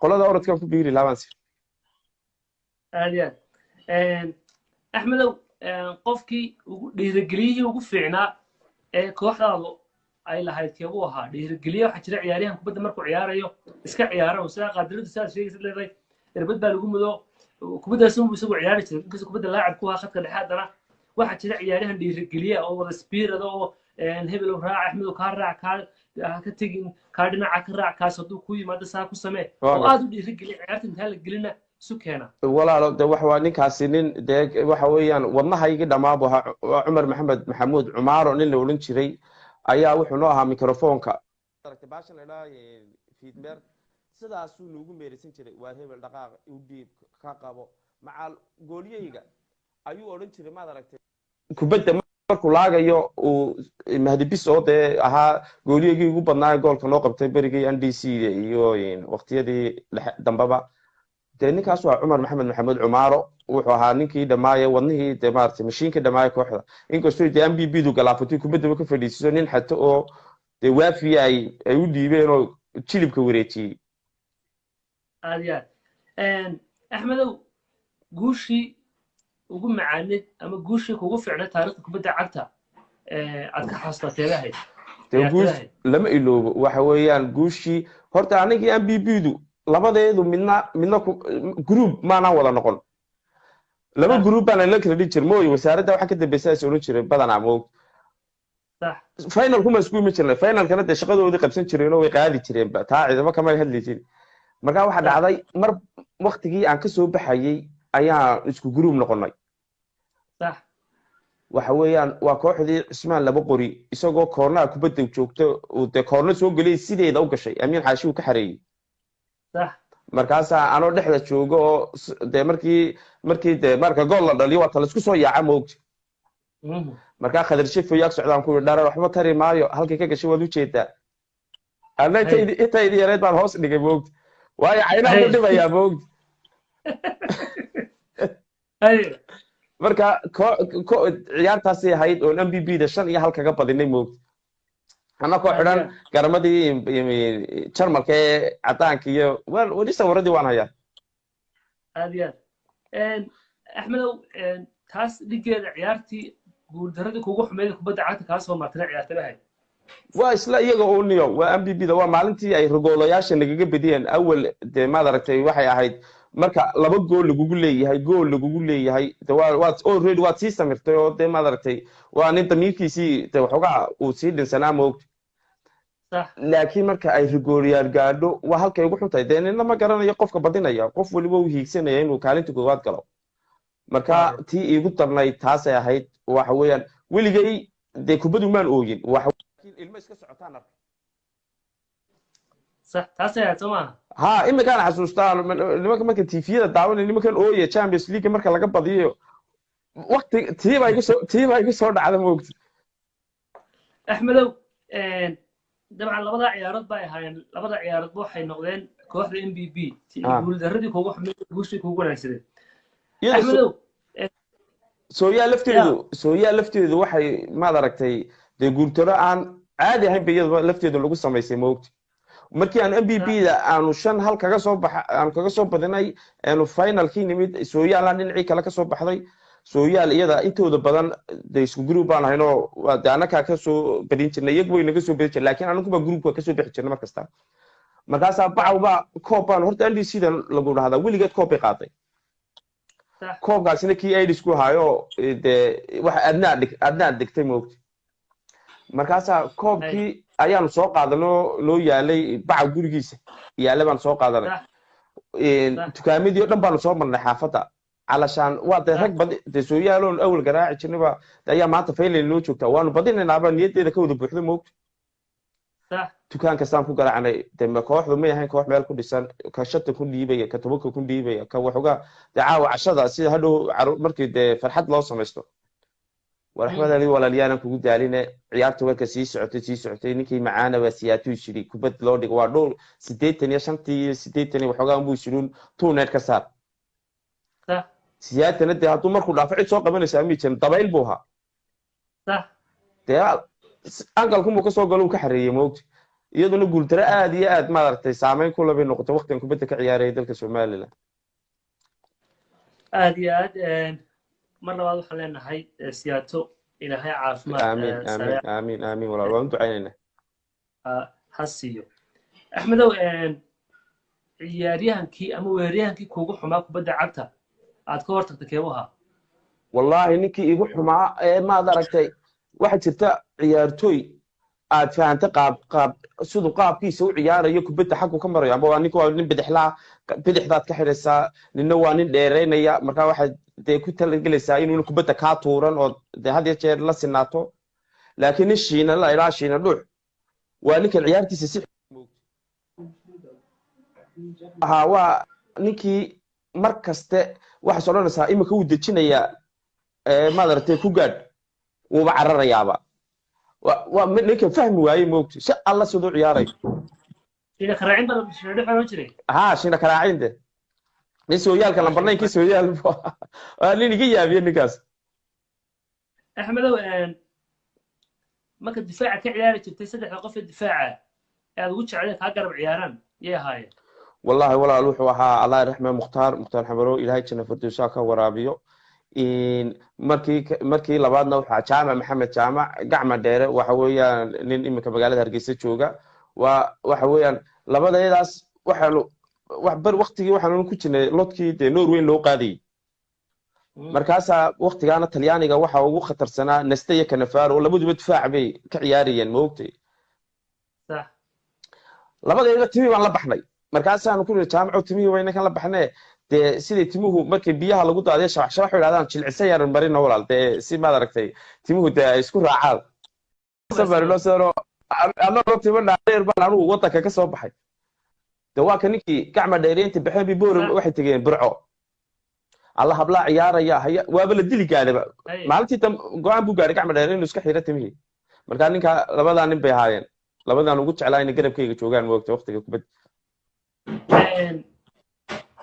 qolada orodkan ku biiri lahaa baan si aad iyo aad axmedow qofkii dhiirigeliyihii ugu fiicnaa ee kooxdaadu ay lahayd keebuu ahaa dhiirigeliye waxaa jira ciyaaryahan kubadda markuu ciyaarayo iska ciyaaro sidaa qaadiradu sidaad sheegaysa leedahay irbad baa lagu mudo kubaddaas unbuu isagu ciyaari jiray inkastoo kubadda laacab ku ahaa khadka dhexe haddana waxaa jira ciyaaryahan dhiirigeliye oo wada spiirada oo hebel raac axmedow kaa raac kaa ka tegin kaa dhinaca ka raac kaas hadduu ku yimaado saa ku samee oo aad u dhiirigeliye ciyaarta intaa la gelina isu keena walaalo de waa ninkaasi nin dee waxa weeyaan wadnahaygii dhammaan bu ahaa cumar maxamed maxamuud cumaaro nin la odhan jiray ayaa wuxuu noo ahaa microfonka baashan ladhaa fiidmeer sidaasuu noogu meerisan jiray waa hebel dhaqaaq u dhiib ka qabo macaal goolyeyga ayuu odhan jiray maad aragtay kubadda markuu laagayo uu mahdibis oo dee ahaa goolyeygii ugu badnaa goolka noo qabtay berigii ndc iyo waqtiyadii dambeba dee ninkaas waa cumar maxamed maxamuud cumaaro wuxuu ahaa ninkii dhammaaye wadnihii dee maaragtay mashiinkii dhammaaye kooxda inkastoo dee mbbdu galaafatay kubaddaba ka fadhiisiso nin xato oo dee waafiya ay u dhiibeen oo jilibka wareejiyey aad iyo aad axmedow guushii ugu macaanid ama guushii kugu fiicnay taariikhda kubadda cagta aad ka xasuustateedahayd dee guush lama iloobo waxa weeyaan guushii horta anigii mbbdu labadeedu midna group maanaan wada noqon laba group baan la kala dhigi jiray mooy wasaaradda waxa ka dambaysa is oran jiray badanaa moog final kuma isku imi jirnay finalkana dee shaqadoodii qabsan jireenoo way qaadi jireen taa ciidamo kama hadli jirin markaa waxaa dhacday mar waktigii aan kasoo baxayey ayaan isku group noqonay waxa weeyaan waa kooxdii cismaan laba qori isagoo koornaha kubadda joogta uu dee koorno soo geliyay sideeda u gashay amiin xaashi uu ka xareeyey markaasaa anoo dhexda jooga oo dee markii dee marka gool la dhaliyo waa talaisku soo yaaca moogta markaa khadarshefo yaag socdaan ku yidhi dharar waxba tari maayo halkay ka gashay waad u jeedaa ana intaydi yareed baan hoos dhigay moogta waayo caynaan ku dhibayaa moogta هاي marka ciyaartaasay ahayd oon MBB da 5-1 kaga badinay moogta anakoo xidhan هاي garamadii jarmalka ee cadaanka iyo weli sawiradii waan hayaa هاي أحمد تاس لقيت عيارتي guuldaradii kugu xumeyd kubadda cagta kaa soo martay ciyaartada ahayd waa isla iyaga oo niyo waa MBB da waa maalintii ay rogoolayaasha nagaga bediyeen awal de maad aragtay waxay ahayd marka laba gool lagugu leeyahay de waad already waad sii samirtay oo de maad aragtay waa nin damiirkiisii de waxoogaa uu sii dhinsanaa moogta صح laakiin marka ay rigooriyaal gaadho waa halkay ugu xuntahay dee nina ma garanayo qofka badinaya qof waliba uu hiigsanaya inuu kaalinta koowaad galo marka tii iigu darnayd taasay ahayd waxa weeyaan weligay dee kubadu maan ooyin ilmo iska socotaan arka صح taas ayaa soo maaha ha iminkaan xasuustaa nimanka marka tviyada daawanay nimankan ooye champions league marka laga badiyo waqti tiibaa igu soo dhacda moogta axmedow dabcan labada ciyaarood bay ahaayeen labada ciyaarood waxay noqdeen kooxda MBB guuldaradii kugu xumeyd guushii kugu wanaagsaday axmedow sooyaa lafteedu waxay maad aragtay dee guultaro aan caadi ahayn ba iyadaba lafteedu lagu samaysay moogta markii aan MBB da aanu 5-1 kaga soo badinay aanu finalkii nimid sooyaalaan dhinacii kale ka soo baxday sooyaal iyada intooda badan de isku group baan hayno de anaka ka soo badin jirnay iyagu way naga soo badin jirnay laakiin anagu groupka ka soo bixi jirnay mar kasta markaasaa bacawba koob baan horta NDC da lagu dhahdaa weligeed koob bay qaaday koobkaasina kii aidis ku hayo de waxa adnaa dhigtay moogta markaasaa koobkii ayaanu soo qaadanoo loo yaalay bacaw gurigiisa yaale baan soo qaadanay dukaamadii oo dhan baanu soo marnay xaafadda calashaan waa dee rag badi dee sooyaaloon awal garaaci jirnayba ayaa maanta faylan noo joogtaa waanu badinaynaaba niyaddeeda ka wada buuxda moogta dukaan kastaan ku garaacnay dee kooxdu may ahayn koox meel ku dhisan ka 5 kun dhiibaya ka 10 kun dhiibaya ka waxoogaa dee caawa cashada sida hadhow markii dee farxad loo samaysto ورحمة الله والاليانا كوجو دالينا عيارته وكا سي سعتي نيكي معانا وسياتو يشري كوبد لودي وادول سديتني شنتي سديتني وحوغان بو يشرون تو نيت كسار صح سياتنا دي هادو markuu dhaafay soo qabanaysa miijan dabayl booha صح dee angalku mu ka soo galo ka xareeyay moogti iyaduna guul tara aad iyo aad ma aragtay saameyn ku labay noqoto waqtigan kubadda ka ciyaaray dalka Soomaaliland aad iyo aad mar labaad waxaan leenahay siyaato ilaahay caafimaad amiin walaal waan ducaynayna ha siiyo axmedow ciyaaryahankii ama weeraryahankii kuugu xumaa kubadda cagta aad ka hortagtay keebu ahaa wallaahi ninkii igu xumaa maad aragtay waxa jirta ciyaartooy aad fahamtay siduu qaabkiisa u ciyaarayo kubadda xaggu ka marayo ama waa ninka waa nin bidixdaad ka xidhaysaa nina waa nin dheeraynaya markaa waxaad dee ku talagelaysaa inuu kubadda kaa tuuran oo dee had iyo jeer la sinaato laakiin nin shiina la ilaa shiina dhuux waa ninkan ciyaartiisa si waa ninkii mar kaste waxaas odhanaysaa imika wuu dejinayaa maad aragtay ku gaadh wuuba cararayaaba waa ninkan fahmi waayey moogta si alla siduu ciyaaray shiina karaacin de nin sooyaalka lambar 9 kii sooyaal waa nin iga yaabiye ninkaas axmedow marka difaaca ka ciyaari jirtay saddexda qof ee difaaca aad ugu jeclay ka garab ciyaaraan yay ahaayeen wallahi walaal wuxuu ahaa allah raxme mukhtaar xamaro ilaahay janna firdawsa ka waraabiyo markii labaadna waxaa jaamac maxamed jaamac gacma dheere waxa weeyaan nin iminka magaalada Hargeysa jooga waxa weeyaan labadaydaas waxaanu waqtigii waxaanu ku jirnay lodkii de Norway loo qaadiyay markaasa waqtigaana Talyaaniga waxa ugu khatarsanaa Nesta iyo Cannavaro labaduba difaac bay ka ciyaarayeen moogtay صح labadayda timi baan la baxnay markaasaan ku niri jaamaco timi wayna kan la baxnay de sidii timuhu markii biyaha lagu daadiyo shabax yiraahdaan jilcisay yar marina walaal de si ma aragtay timuhu de isku raacaan safarino saro anoo timo dheer baan anigu wadanka ka soo baxay de waa kan ninkii gacma dheereynta baxay boor waxay tageen burco Allah habla ciyaaraya waaba la dili gaadaba maalintii go'aan buu gaaray gacma dheereyn iska xiira timihi marka ninka labadan nin bay haayeen labadan ugu jeclaa in garabkayga joogaan waqti waqtiga kubad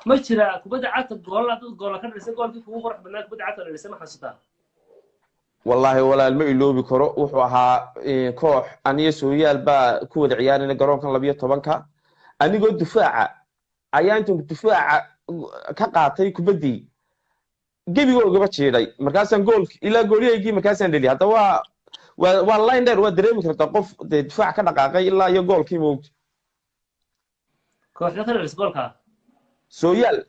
ma jira kubadda cagta goolla dad goolla ka dhalisay goolkii kugu qurux badnaa kubadda cagta dhalisay ma xasuutaa والله ولا الميلوبي كرو وحوها كوح أني سوريال با كود عيارنا قرون كان لبيه طبعا أني قلت دفاع أيانتم دفاع كقاطي كبدي جيبي جول قبل شيء مركزان جول إلى جولي يجي مركزان دلي هذا والله إندر ودريم كرتقف دفاع كذا قاقي إلا يجول كي موجود كوح لا تدرس جولها سوريال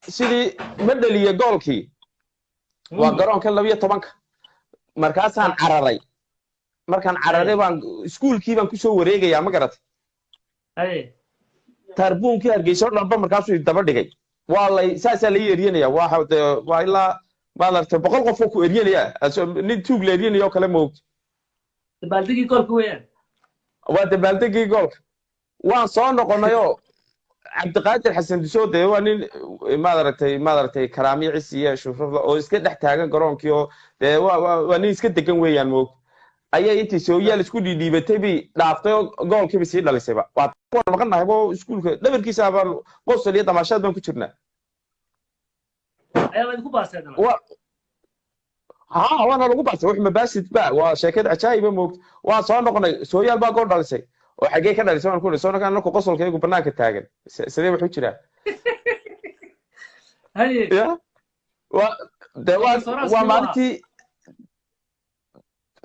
سيدي مدلي جول كي وقرون كان لبيه طبعا markaasaan cararay markaan cararay baan iskuulkii baan ku soo wareegaya ma garat tarbuunkii hargeysa dhanba markaasuu daba dhigay waa lay saasaa la yeerinaya waa ilaa maalartay 100 qof oo ku yeerinaya nin tuug la yeerinayo kale moogto dabaaldegii goolka weeyaan waa dabaaldegii goolka waan soo noqonayo cabdiqaadir xasan disoode waa nin maadaragtay karaamiye cisiya shufrafla oo iska dhex taagan garoonkii oo dee waa nin iska degan weeyaan moog ayay intii sooyaal isku dhiidhiibatay bi dhaaftay oo goolkiiba sii dhalisayba waa kuwan maqannahay oo iskuulka dhabarkiisa baan qosol iyo damaashaad baan ku jirnaa ayaa lagu baaseedana waana lagu baasay wax mabaasid ba waa sheekad cajaayiba moog waa soo noqonay sooyaal baa gool dhalisay oo xagee ka dhalisay waan ku soo noqon anku qosolkaygu banaanka taagan sidee wuxuu jiraa haye ya waa maalintii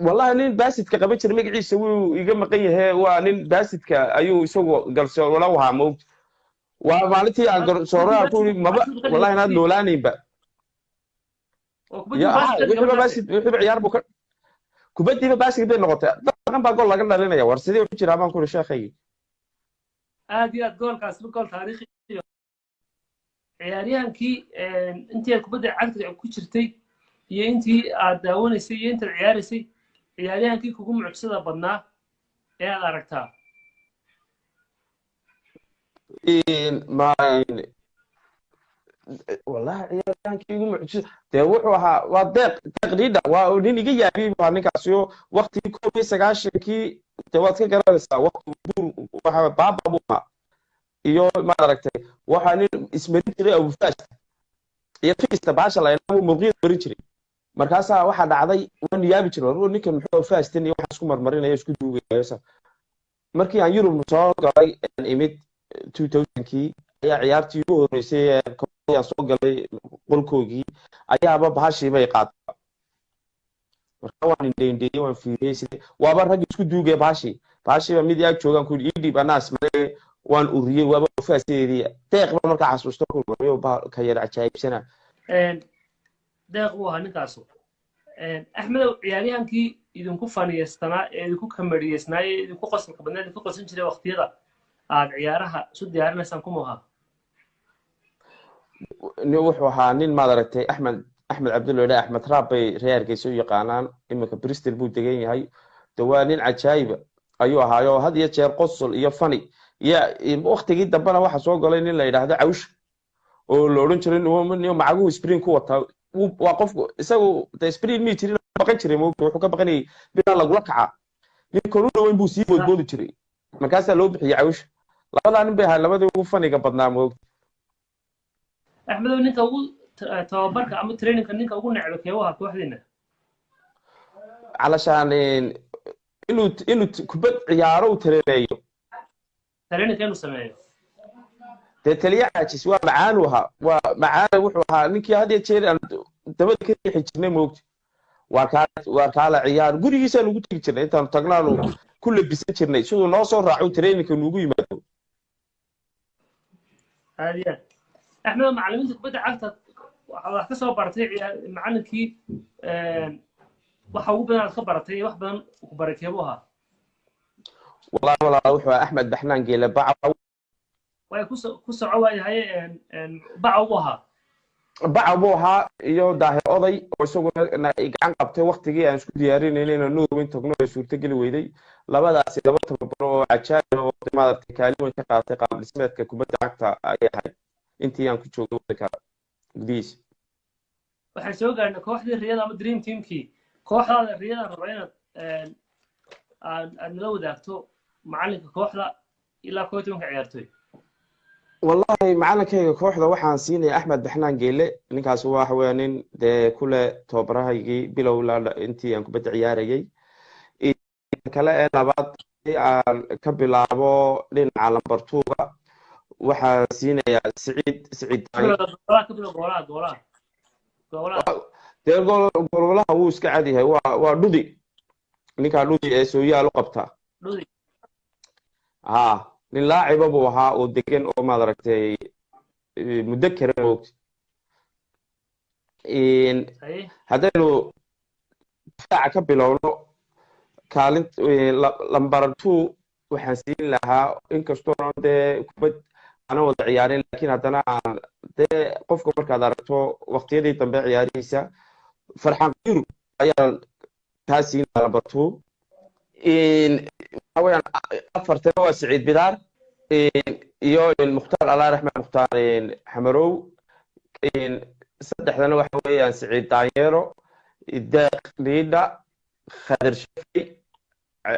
wallahi nin baasidka qaban jiray magaciisa wuu iga maqan yahay waa nin baasidka ayuu isagu galso wala waxa moog waa maalintii aan sooraa ku maba wallahi inaad noolaanayba ya wuxuu baasid wuxuu ciyaar buu ka kubadiiba baasid bay noqotay dhaqan baa gool laga dhalinaya war sidee wuxuu jiraa baan ku sheekhay aad iyo aad goolkaas gool taariikhi ciyaaryahankii intii aad kubadda cagta ku jirtay iyo intii aad daawanaysay iyo intii ciyaaraysay ciyaaryahankii kugu mucjisada badnaa ee aad aragtaa والله ciyaaryahankii ugu mucjis dee wuxuu ahaa waa deeq taqriida waa nin iga yaabiyay waa ninkaasi oo waqtigii 1990kii dee waad ka garanaysaa waqti buur waxa baaba buu ahaa iyo ma aragtay waxa nin ismarin jiray abu faash iyo fiista baasha la inuu murqiid marin jiray markaasaa waxa dhacday waan yaabi jiray oo ninkan muxuu faastin iyo waxa isku marmarinaya isku duugayo markii aan Yurub soo galay imid 2000kii ayaa ciyaartii ugu horeysay aan soo galay qolkoogii ayaaba bahashii bay qaatay marka waan indheeyay waan fiiriyay waaba rag isku duugay bahashii ba mid yaag joogan ku idib anaas male waan uriyay waaba faaseedii deeq marka xasuusto ku mariyo ka yar cajaayibsana deeq waa ninkaas axmed ciyaaryahankii idinku faniyeysana ee idinku kamariyeysnaa ee idinku qosolka badnaa idinku qosan jiray waqtiyada aad ciyaaraha isu diyaarinaysaan kuma aha wuxuu ahaa nin maad aragtay axmed cabdulle axmed raab bay reerkiisa u yaqaanaan iminka bristol buu degan yahay waa nin cajaayib ayuu ahaayo had iyo jeer qosol iyo fani iyo waqtigii dambena waxa soo galay nin la yiraahdo cawsh oo la oran jiray inuu macagu spring ku wata waa qofku isagu de spring mi jirin baqan jiray wuxuu ka baqanay bila lagula kaca nin koruna weyn buu sii boodboodi jiray markaas loo bixiyay cawsh labada nin bay ahaa labadii ugu faniga badnaa moog axmed ninka ugu tababarka ama traininka ninka ugu necba keewaha kooxdiina علشان إنه كبد عياره وترينيو كانوا سمعوا تتليع سواء معانوها ومعانه وحوها نكي هذه تشير دبل كده حجنا موقت وكالة عيار قولي يسأل وقلت كده أنت تقنا له كل بيسجرني شو ناصر راعو ترينك ونوجي ماتوا هذه إحنا معلمين كبد عقد وحكسوا برتي معنا كي waxa ugu badan ka baratay wax badan ku barakeebuha والله وحوا أحمد بحنان قيل بعو way ku soco waayahay بعوها يو داهي أضي وسوقنا عن قبته وقت جي أنا شو ديارين إننا نور وين تقنوا يسوي تقلي ويدي لبدا سيدبت برو عشان ما تكلم وتقاطع قبل سمعت ككبت عقتها أي حاجة أنت يعني كنت شو قلتك قديش waxaan soo gaarnay kooxdii riyada ama dream teamkii kooxda riyada rabayna aad nala wadaagto macalinka kooxda ilaa 12 ciyaartoy wallahi macalinkayga kooxda waxaan siinaya axmed baxnaan geele ninkaas waxa weya nin dee kule tababarahaygii bilow intii aan kubadda ciyaarayay kale ee labaad aan ka bilaabo dhinaca lambartuuga waxaan siinayaa siciid dee gololaha wuu iska cad yahay waa dhudi ninkaa dhudi ee sooyaal u qabta ha nin laaciba buu ahaa oo degan oo maad aragtay muddo kare moogta haddaynu difaaca ka bilowno kaalin lambar 2 waxaan siin lahaa inkastoo dee kubad ana wada ciyaarin laakiin haddana aan dee qofka markaad aragto waqtiyadii dambe ciyaarihiisa farxaan qiru ayaan kaa siin lahaa lambar 2 waxa weeyaan afartana waa siciid bidaar iyo mukhtaar allah raxmed mukhtaar xamarow saddexdana waxa weeyaan siciid daanyeero deeq liidha khadir shafi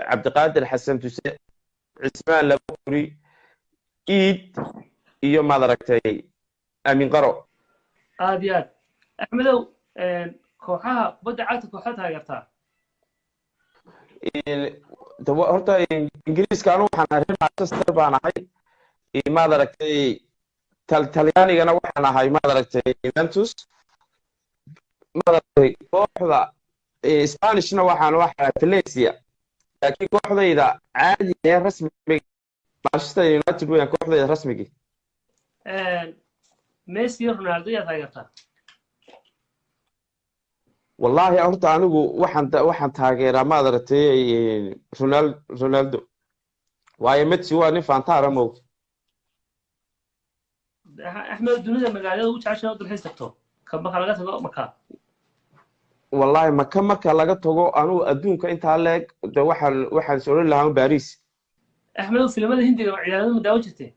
cabdiqaadir xasan tuse cismaan laburi iid iyo maad aragtay aamin qaro aad iyo aad axmedow kooxaha kubadda cagta kooxaad taageertaa horta ingiriiska anu waxaan ahay reer manchester baan ahay maad aragtay talyaanigana waxaan ahay maad aragtay juventus maad aragtay kooxda spanishna waxaan ahay valencia laakiin kooxdayda caadi ee rasmiga manchester united weeyaan kooxdayda rasmigii messi iyo ronaldo yaa taageertaa wallahi horta anigu waxaan taageeraa maad aragtay ronaldo waayo messi waa nin fantaara moogta axmed dunida magaalada ugu jeceshahay oo dalxiis tagto marka laga tago maka wallahi maka marka laga tago anigu adduunka intaa leeg de waxaan sooran lahaa Paris axmed filimada hindiga ciyaarada ma daawo jirtay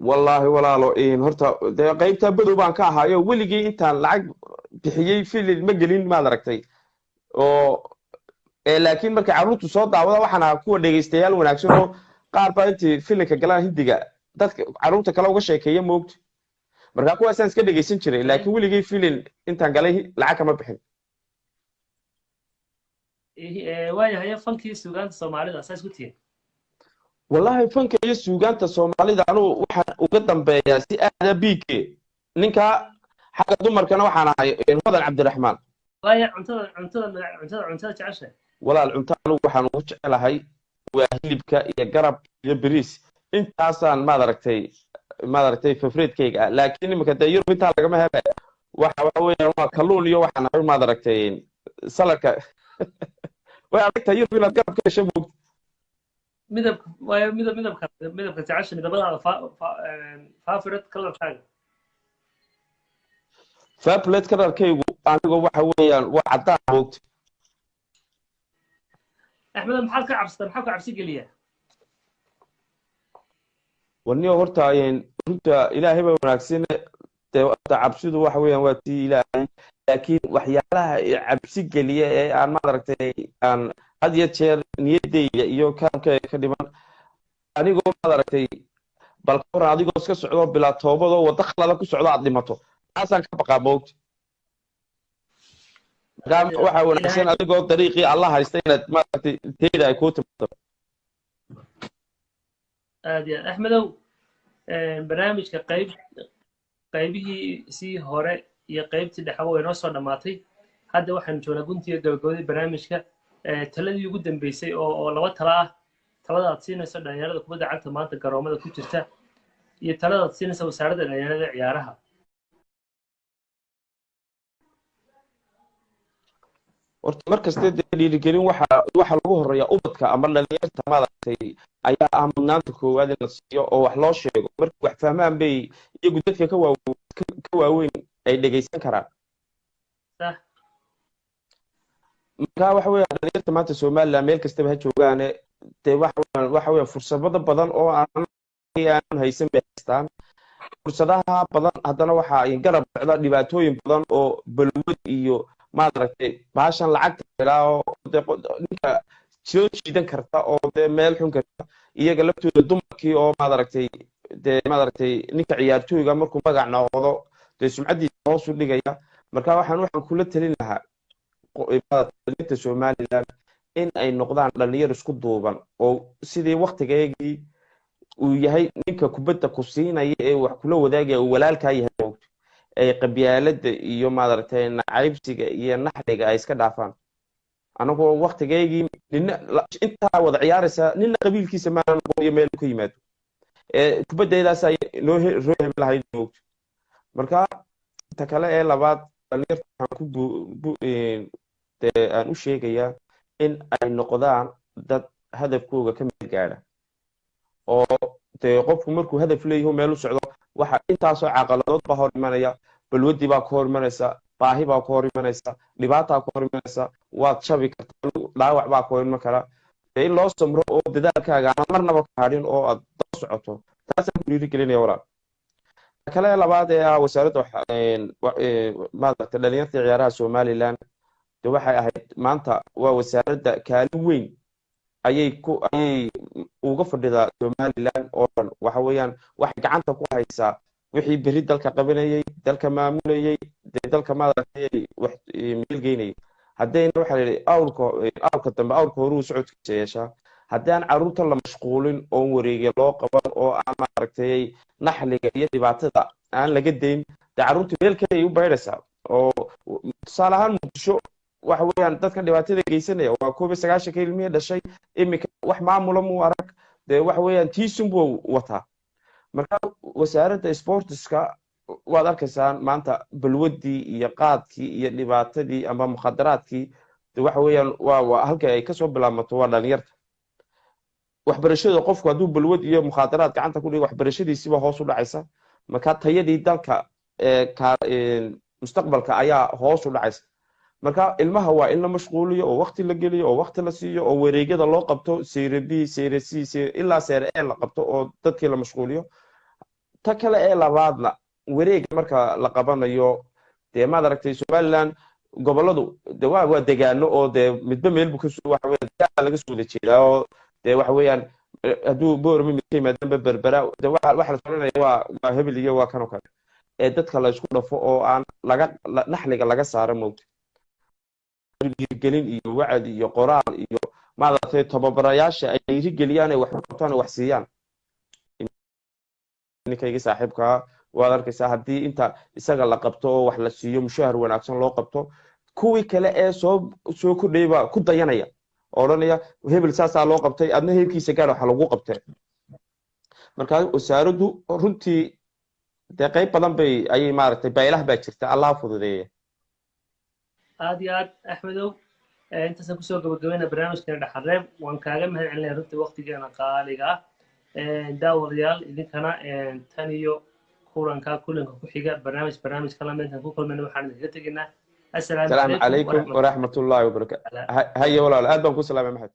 wallahi walaalo horta de qaybta badow baan ka ahaayo weligii intaan lacag bixiyay film ma gelin maad aragtay oo laakiin marka carruurtu soo daawada waxaan ahaa kuwa dhegeystayaal wanaagsan oo qaar baa intii filimka galaan hindiga dadka carruurta kale uga sheekeeya moogta marka kuwaasaan iska dhegeysan jiray laakiin weligii film intaan galay lacag kama bixin waayahay fankii suugaanta soomaalida saas ku tihiin wallahi fanka iyo suugaanta soomaalida anu waxaan uga dambeeyaa si aada biike ninka xagga dumarkana waxaan ahay hodan cabdiraxmaan waaya cuntada jeceshahay walaal cunto anigu waxaan ugu jecelahay waa hilibka iyo garab iyo bariis intaasaan maad aragtay favorite-kayga ah laakiin iminka dee yurub intaa lagama hebe waxa weeyaan waa kalluun iyo waxaan ahay maad aragtay saladka way adagtahay yurub inaad garab ka hesho moogta midabka jecesha midabadaada favorite colorkaaga favorite colorkaygu anigu waxa weeyaan waa caddaan moogta axmed maxaad ka cabsataa maxaa ku cabsi geliya warniyo horta runta ilaahay baa wanaagsan dee cabsidu waxa weeyaan waa tii ilaahay laakiin waxyaalaha cabsi geliya ee aan maad aragtay aan had iyo jeer niyadeyda iyo kaamkayga ka dhiman anigoo maad aragtay bal ka hor adigoo iska socdo bilaa toobadoo waddo khalada ku socdo aad dhimato taasaan ka baqaa moogta markaa waxaa wanaagsan adigoo dariiqii alla haysta inaad maaragtay teeda ay kuu timaado aad iyo aad axmedow barnaamijka qaybihii sii hore iyo qaybtii dhexaba way noo soo dhammaatay hadda waxaan joognaa guntiga gabagabadii barnaamijka taladii ugu dambeysay oo laba tala ah talada aad siinayso dhalinyarada kubadda cagta maanta garoomada ku jirta iyo talada aad siinayso wasaaradda dhalinyarada ciyaaraha horta markasta dee dhiirigelin waxa lagu horeeya ubadka ama dhalinyarta maaragtay ayaa ah mudnaanta koowaad in la siiyo oo wax loo sheego markay wax fahmaan bay iyagu dadka ka waaweyn ay dhegeysan karaan marka waxa weeyaan dhalinyarta maanta somaliland meel kastaba ha joogaane dee waxa weeyaan fursado badan oo aan haysan bay haystaan fursadaha badan haddana waxa ay garab socda dhibaatooyin badan oo balwad iyo maad aragtay baashan lacagta ilaa oo ninka soo jiidan karta oo dee meel xun karta iyaga laftooda dumarkii oo maad aragtay ninka ciyaartooyga markuu magac noqdo dee sumcadiisa hoos u dhigaya. marka waxaan kula talin lahaa dhalinyarta Somaliland in ay noqdaan dhalinyar isku duuban oo sidii waqtigeegii uu yahay ninka kubadda ku siinaya ee wax kula wadaagaya uu walaalkaa yahay ay qabyaalada iyo maaragtay nacaybsiga iyo naxliga ay iska dhaafaan. anagoo waqtigeegii intaa wada ciyaaraysa nina qabiilkiisa ma noqon iyo meel ku yimaado kubaddeedaas ay noo hebel lahayd moogto. marka inta kale ee labaad dhalinyarta aan u sheegayaa in ay noqdaan dad hadafkooga ka meel gaadha oo dee qofku markuu hadaf leeyahay meel u socdo waxa intaasoo caqaladood baa hor imanaya, balwadii baa ka hor imanaysa, baahi baa ka hor imanaysa, dhibaataa ka hor imanaysa, waad shabi kartaa, dhaawac baa ka hor iman kara. in loo samro oo dadaalkaaga aan marnaba ka hadhin oo aad daba socoto taasaan ku dhiirigelinaya walaal. kale labaad ee wasaaradda maaragtay dhalinyarta ciyaaraha Somaliland de waxay ahayd maanta waa wasaaradda kaalin weyn ayay uga fadhidaa Somaliland oo dhan. waxa weeyaan waxay gacanta ku haysaa wixii beri dalka qabanayay, dalka maamulayay, dalka maaragtay wax meel geynayay. haddayna waxa la yidhi awrka dambe awrka horuu socodkiisa yeeshaa. haddii aan carruurta la mashquulin oo wareegya loo qaban oo aan maaragtay naxliga iyo dhibaatada aan laga dayn dee carruurta meel kale ay u baydhaysaa. oo tusaale ahaan Muqdisho waxa weeyaan dadka dhibaatada geysanaya waa 19 ilmihii dhashay iminka wax maamula muu arag dee waxa weeyaan tiisun buu wataa. marka wasaaradda sportska waad arkaysaan maanta balwadii iyo qaadkii iyo dhibaatadii ama mukhadaraadkii dee waxa weeyaan waa halkay ay kasoo bilaabmato waa dhalinyarta. waxbarashada qofku hadduu balwad iyo mukhadaraad gacanta ku dhigo waxbarashadiisiba hoos u dhacaysa. marka tayadii dalka mustaqbalka ayaa hoos u dhacaysa. marka ilmaha waa in la mashquuliyo oo waqti la geliyo oo waqti la siiyo oo wareegyada loo qabto seere B seere C ilaa seere A la qabto oo dadkii la mashquuliyo. ta kale ee labaadna wareeg marka la qabanayo dee maad aragtay Somaliland goboladu de waa degaano oo dee midba meel buu waxa weeyaan laga soo wada jeedaa oo dee waxa weeyaan hadduu boormi mid ka yimaadaba berbera de waxa la soconaya waa hebel iyo waa kan oo kale ee dadka la isku dhafo oo aan naxliga laga saaro moogta. dhiirigelin iyo wacdi iyo qoraal iyo maaragtay tababarayaasha ay dhiirigeliyaan ay wax qabtaan wax siiyaan. ninkayga saaxiibka waad arkaysaa haddii inta isaga la qabto oo wax la siiyo mushahar wanaagsan loo qabto kuwii kale ee soo kordhayba ku dayanaya oo odhanaya hebel saasaa loo qabtay adna heerkiisa gaar waxa lagu qabtay. marka wasaaraddu runtii dee qayb badan ayay maaragtay baylah baa jirta allah fududeeya. aad iyo aad axmedow intaasaan kusoo gabagabayna barnaamijkeena dhaxareeb waan kaaga mahad celinaya runtii waqtigeena qaaliga ah. daawadayaal idinkana tan iyo kulanka ku xiga barnaamij kala meeltan ku kulmayna waxaan idinkaga tegaynaa. assalaamu calaykum waraxmatullaahi wabarakaatu. haya walaal aad baan ku salaamay maxamed.